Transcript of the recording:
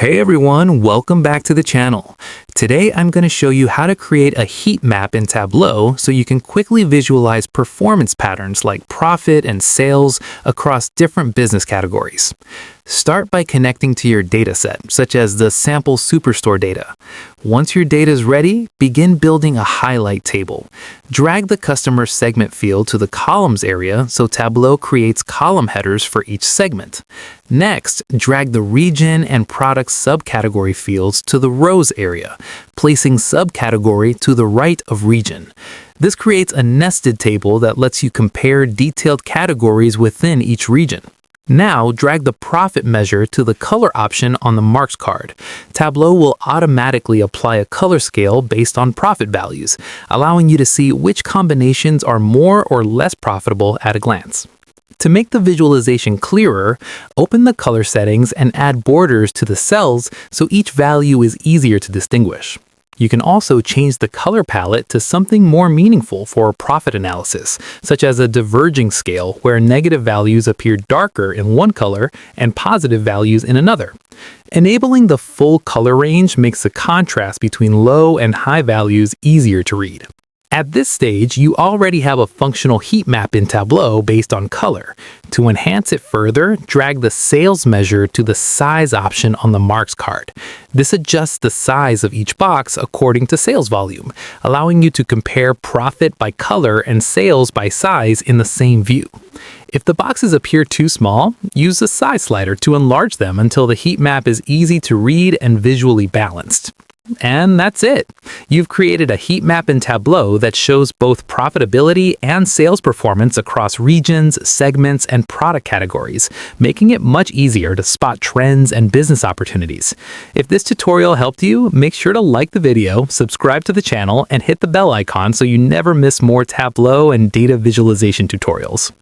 Hey everyone, welcome back to the channel. Today I'm going to show you how to create a heat map in Tableau so you can quickly visualize performance patterns like profit and sales across different business categories. Start by connecting to your dataset, such as the sample superstore data. Once your data is ready, begin building a highlight table. Drag the customer segment field to the columns area so Tableau creates column headers for each segment. Next, drag the region and product subcategory fields to the rows area, placing subcategory to the right of region. This creates a nested table that lets you compare detailed categories within each region. Now, drag the profit measure to the color option on the marks card. Tableau will automatically apply a color scale based on profit values, allowing you to see which combinations are more or less profitable at a glance. To make the visualization clearer, open the color settings and add borders to the cells so each value is easier to distinguish. You can also change the color palette to something more meaningful for profit analysis, such as a diverging scale where negative values appear darker in one color and positive values in another. Enabling the full color range makes the contrast between low and high values easier to read. At this stage, you already have a functional heat map in Tableau based on color. To enhance it further, drag the sales measure to the size option on the marks card. This adjusts the size of each box according to sales volume, allowing you to compare profit by color and sales by size in the same view. If the boxes appear too small, use the size slider to enlarge them until the heat map is easy to read and visually balanced. And that's it. You've created a heat map in Tableau that shows both profitability and sales performance across regions, segments, and product categories, making it much easier to spot trends and business opportunities. If this tutorial helped you, make sure to like the video, subscribe to the channel, and hit the bell icon so you never miss more Tableau and data visualization tutorials.